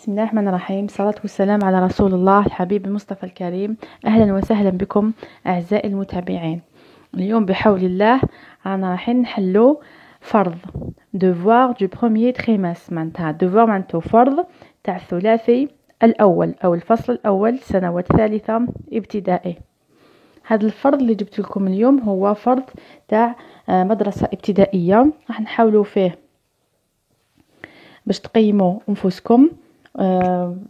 بسم الله الرحمن الرحيم. الصلاة والسلام على رسول الله الحبيب المصطفى الكريم. أهلا وسهلا بكم أعزائي المتابعين. اليوم بحول الله رانا رايحين نحلو فرض devoir du premier trimestre. معناتها devoir معناتو فرض تاع الثلاثي الأول أو الفصل الأول سنوات ثالثة ابتدائي. هذا الفرض اللي جبت لكم اليوم هو فرض تاع مدرسة ابتدائية. راح نحاولوا فيه باش تقيموا انفسكم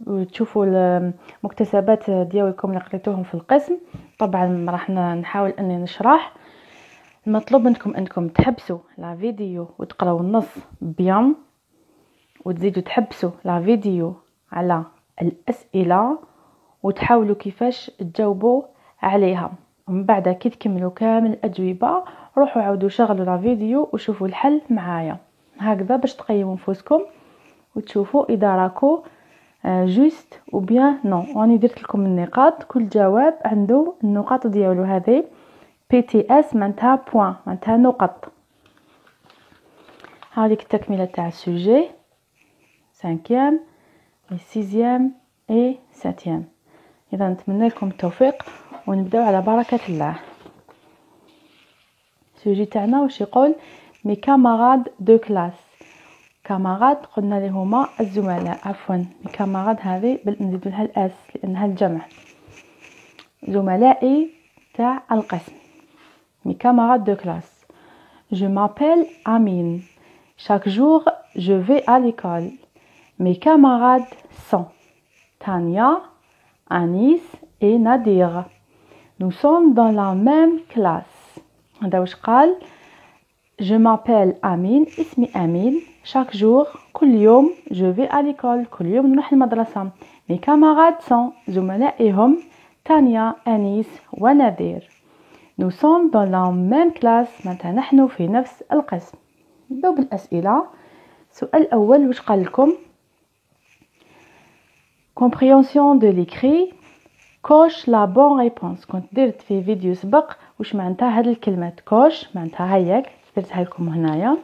وتشوفوا المكتسبات ديالكم اللي قريتوهم في القسم. طبعا راح نحاول اني نشرح. المطلوب منكم انكم تحبسوا لا فيديو وتقراوا النص بيان، وتزيدوا تحبسوا لا فيديو على الاسئله وتحاولوا كيفاش تجاوبوا عليها. ومن بعد كي تكملوا كامل الاجوبه روحوا عاودوا شغلوا لا فيديو وشوفوا الحل معايا، هكذا باش تقيموا انفسكم وتشوفوا اذا راكو جوست او بيان نو. راني درت لكم النقاط، كل جواب عنده النقاط ديالو. هذه بي تي اس معناتها بوين، معناتها نقط. هذيك التكمله تاع السوجي 5e و 6e و 7e. اذا نتمنى لكم التوفيق ونبداو على بركه الله. السوجي تاعنا واش يقول؟ مي كاماراد دو كلاس. كاماراد قلنا لي هما الزملاء، عفوا كاماراد هذه نزيدو لها الاس لانها الجمع، زملائي تاع القسم. مي كاماراد دو كلاس. Je m'appelle Amine. Chaque jour, je vais à l'école. Mes camarades sont Tania, Anis et Nadir. Nous sommes dans la même classe. هذا واش قال؟ Je m'appelle Amine. اسمي أمين. Chaque jour, كل يوم je vais à l'école. كل يوم نروح المدرسة. Mes camarades sont زملائي هم تانيا، أنيس ونذير. Nous sommes dans la même classe. معناتها نحن في نفس القسم. نبداو بالأسئلة. السؤال الأول واش قال لكم؟ compréhension de l'écrit. coche la bonne réponse. كنت درت في فيديو سبق واش معناتها هاد الكلمات. كوش معناتها هياك درتها لكم هنايا،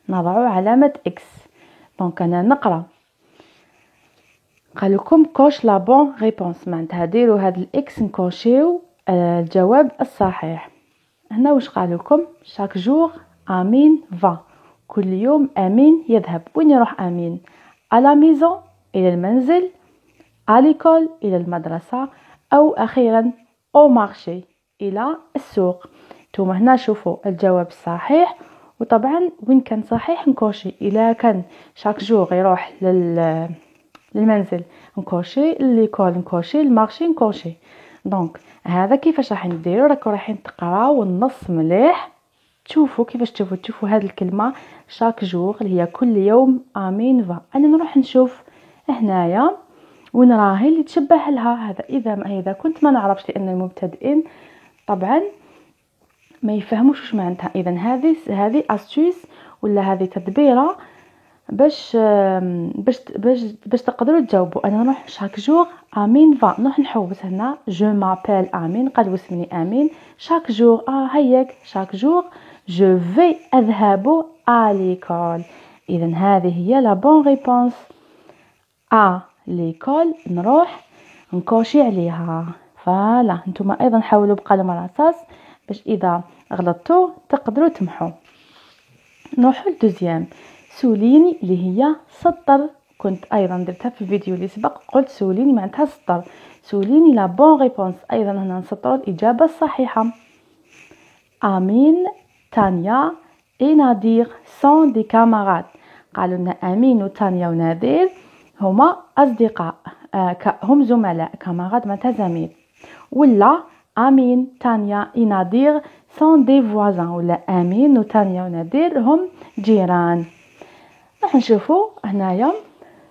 نضعوا علامة اكس. دونك انا نقرا قال لكم كوش لا بون ريبونس، معناتها ديروا هاد الاكس نكوشيو الجواب الصحيح. هنا واش قال لكم؟ شاك جور امين فا. كل يوم امين يذهب. وين يروح امين؟ على ميزون الى المنزل، عليكول الى المدرسة، او اخيرا او مارشي الى السوق. نتوما هنا شوفوا الجواب الصحيح، وطبعا وين كان صحيح نكوشي. الا كان شاك جور يروح للمنزل نكوشي، ليكول نكوشي، المارشي نكوشي. دونك هذا كيفاش راح نديروا؟ راكم رايحين تقراو النص مليح، تشوفوا كيفاش تشوفوا هذه الكلمه شاك جور اللي هي كل يوم امين فا. انا نروح نشوف هنايا وين راهي اللي تشبه لها. هذا اذا كنت ما نعرفش، لان المبتدئين طبعا ما يفهموش واش معناتها. اذا هذه استيس ولا هذه تدبيره باش تقدروا تجاوبوا. انا نروح شاك جور امين فا، نروح نحوس هنا جو مابيل امين، قد واسمني امين. شاك جور هياك شاك جور جو في اذهب à l'école. اذا هذه هي لا بون ريبونس. ليكول نروح نكوشي عليها. فوالا نتوما ايضا حاولوا بقلم الرصاص باش اذا غلطتوا تقدروا تمحوا. نروحوا للدوزيام. سوليني اللي هي سطر. كنت ايضا درتها في الفيديو اللي سبق، قلت سوليني معناتها سطر. سوليني لا بون ريبونس. ايضا هنا نسطروا الاجابه الصحيحه. امين، تانيا اي نادير سون دي كاماراد. قالوا لنا امين وتانيا ونادير هما اصدقاء، هم زملاء. كاماراد معناتها زميل. ولا امين، تانيا اي نادير سون دي فوازان. ولا امين وتانيا ونادير هم جيران. راح نشوفوا هنايا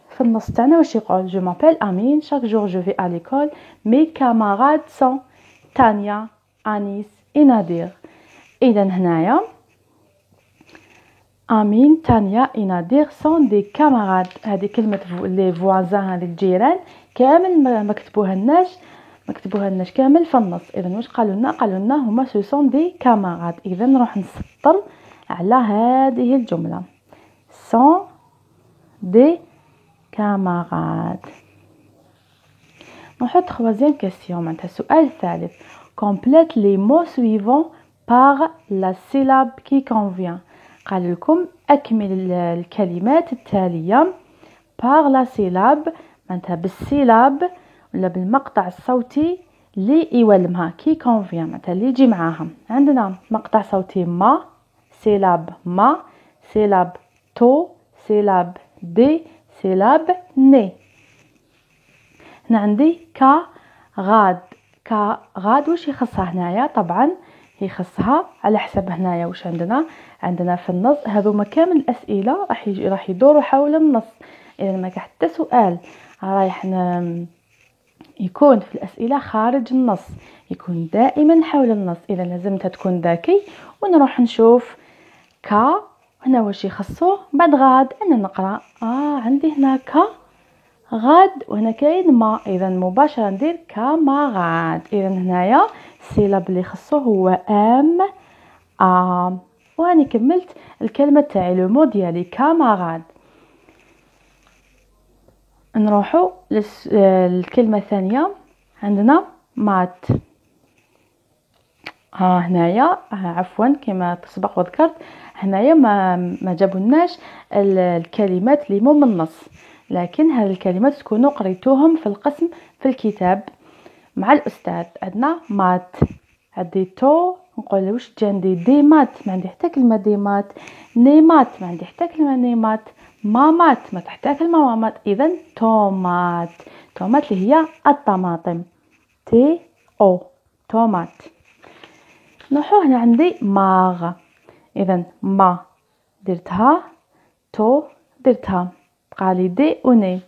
في النص تاعنا واش يقول. جو مابيل امين. شاك جور جو في à l'école. مي كاماراد سون تانيا، انيس اي نادير. اذا هنايا امين، تانيا اي نادير سون دي كاماراد. هذه كلمه لي فوازان، هذه الجيران كامل ما كتبوها لناش كامل في النص. اذا واش قالوا لنا هما سو سون دي كاماراد. اذا نروح نسطر على هذه الجمله سون دي camarade. نحط troisième question معناتها السؤال الثالث. complète les mots suivants par la syllabe qui convient. قال لكم أكمل الكلمات التالية par la syllabe معناتها بالسيلاب ولا بالمقطع الصوتي اللي يولمها كي convient معناتها اللي يجي معاها. عندنا مقطع صوتي ما، سيلاب ما، سيلاب تو، سيلاب دي، سيلاب ني. هنا عندي كا غاد. كا غاد وش يخصها هنايا؟ طبعا يخصها على حسب هنايا وش عندنا في النص. هذوما كامل الأسئلة راح يدوروا حول النص. إذا ما كان حتى سؤال رايح يكون في الأسئلة خارج النص، يكون دائما حول النص. إذا لازمتها تكون ذكي ونروح نشوف كا هنا واش يخصوه. بعد غاد أنا نقرأ عندي هنا كا غاد وهنا كاين ما، إذا مباشرة ندير كاماراد. إذا هنايا السيلاب اللي يخصوه هو ام وهاني كملت الكلمة تاعي لو مو ديالي كاماراد. نروحوا للكلمة الثانية. عندنا مات. هنايا عفوا كما تسبق وذكرت هنايا ما جابولناش الكلمات اللي مو من النص، لكن هذه الكلمات تكونوا قريتوهم في القسم في الكتاب مع الأستاذ. عندنا مات، عندي تو نقول واش جا عندي دي مات، ما عندي حتى كلمة دي مات. نيمات ما عندي حتى كلمة نيمات. مامات ما تحتاج كلمة مامات. إذا تومات. تومات اللي هي الطماطم، تي او تومات. نروحو هنا عندي ماغ. إذا ما درتها، تو درتها، بقالي دي وني.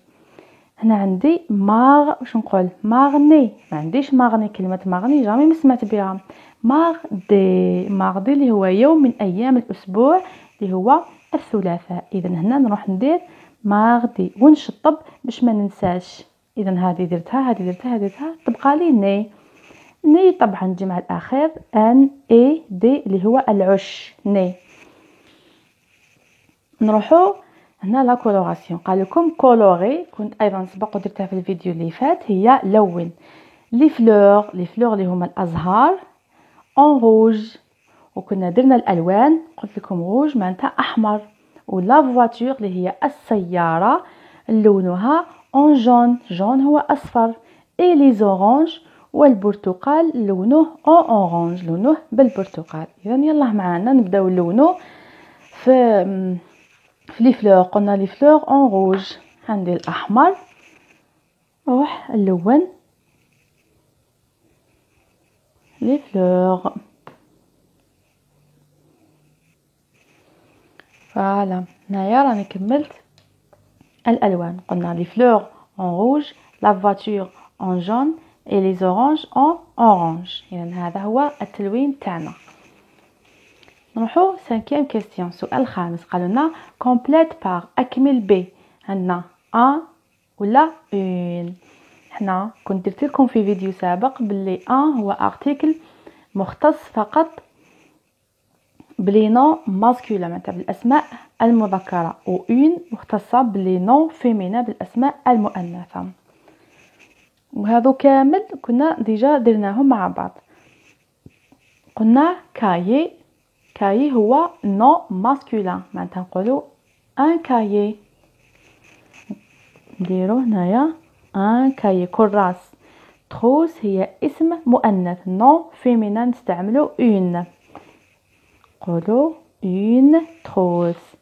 هنا عندي ماغ واش نقول؟ ماغني. ما عنديش ماغني، كلمة ماغني جامي ما سمعت بها. ماغدي. ماغدي اللي هو يوم من أيام الأسبوع اللي هو الثلاثاء. إذا هنا نروح ندير ماغدي ونشطب باش ما ننساش. إذا هذه درتها، هذه درتها، هذه درتها، تبقى لي ني. ني طبعا الجمع الأخير ان اي دي اللي هو العش ني. نروحو هنا لا كولوراسيون. قال لكم كولوري، كنت ايضا سبق درتها في الفيديو اللي فات، هي لون. لي فلور اللي هما الازهار اون روج، وكنا درنا الالوان قلت لكم روج معناتها احمر. ولا فواتور اللي هي السياره لونها اون جون، جون هو اصفر. اي لي زورانج والبرتقال لونه اون اورانج، لونه بالبرتقال. اذا يلا معانا نبداو نلونو في لي فلور. قلنا لي فلور اون روج، عندي الاحمر، نروح نلون لي فلور. فوالا هنايا راني كملت الالوان. قلنا لي فلور اون روج، لا فواتور اون جون et les oranges en orange. إذا هذا هو التلوين تاعنا. نروحو 5e question، سؤال خامس. قالوا لنا complète par أكمل ب. عندنا un ولا une. حنا كنت درت لكم في فيديو سابق باللي un هو article مختص فقط بلي نون ماسكولا معناتها بالأسماء المذكرة، و une مختصة بلي نون فيمينا بالأسماء المؤنثة. وهذو كامل كنا ديجا درناهم مع بعض. قلنا كايي. كايي هو نو ماسكولين معناتها نقولوا ان كايي. نديرو هنايا ان كايي كراس. تروس هي اسم مؤنث، نو فيمينا نستعملو اون، نقولوا اون تروس.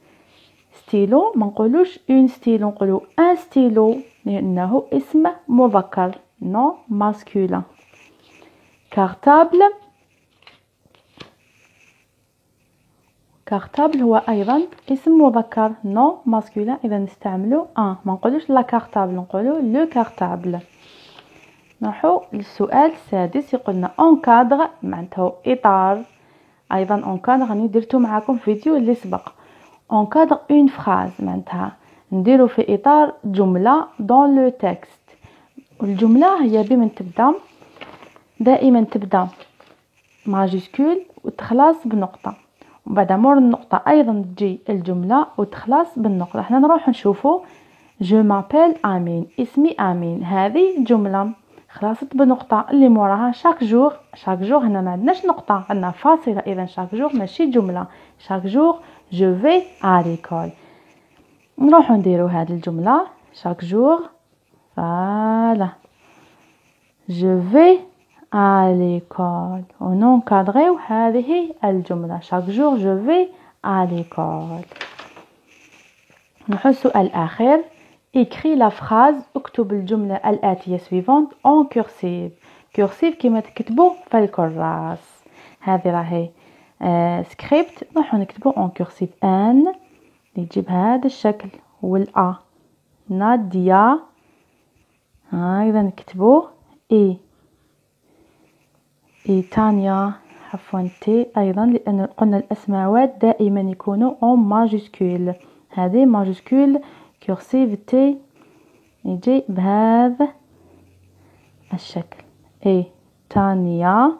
ستيلو ما نقولوش اون ستيلو، نقولوا ان ستيلو لأنه اسم مذكر نون ماسكولين. كارتابل. كارتابل هو أيضا اسم مذكر نون ماسكولين، إذا نستعملو ان، ما نقولوش لا كارتابل، نقولو لو كارتابل. نروحو للسؤال السادس. يقولنا اونكادر معناتها إطار. أيضا اونكادر راني درتو معاكم في فيديو اللي سبق. اونكادر اون فراز معناتها نديرو في اطار جمله دون لو تكست. والجمله هي بمن تبدا؟ دائما تبدا ماجيسكول وتخلص بنقطه، وبعد مور النقطه ايضا تجي الجمله وتخلص بالنقطه. احنا نروح نشوفو Je m'appelle أمين، اسمي أمين. هذه جملة خلاصت بنقطة اللي موراها chaque jour. chaque jour هنا ما عندناش نقطة، عندنا فاصلة، إذا chaque jour ماشي جملة. chaque jour je vais à l'école. نروحو نديرو هذه الجملة chaque jour. voilà je vais à l'école وننكادغيو هذه الجملة chaque jour je vais à l'école. نروحو السؤال الأخير. écris la phrase. اكتب الجملة الآتية suivante en cursive. cursive كما تكتبو في الكراس. هذه راهي سكريبت نروحو نكتبو en cursive. ان يجيب هذا الشكل والأ نادية. أيضا نكتبو إي تانيا عفوا تي أيضا، لأن قلنا الأسماوات دائما يكونوا en ماجسكول. هذه ماجسكول كورسيف تي يجي بهذا الشكل. إي تانيا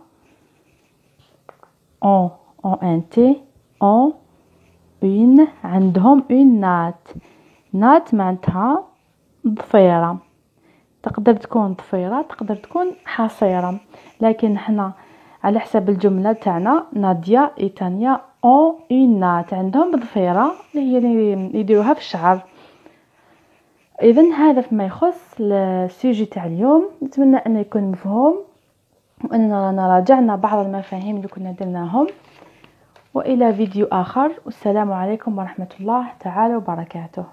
en ان تي en une عندهم une نات معناتها ضفيرة، تقدر تكون ضفيرة تقدر تكون حصيرة، لكن حنا على حسب الجملة تاعنا نادية إيتانيا أو اون نات عندهم ضفيرة اللي هي يديروها في الشعر. إذن هذا فيما يخص السوجي تاع اليوم. نتمنى أن يكون مفهوم وأننا راجعنا بعض المفاهيم اللي كنا درناهم. وإلى فيديو آخر، والسلام عليكم ورحمة الله تعالى وبركاته.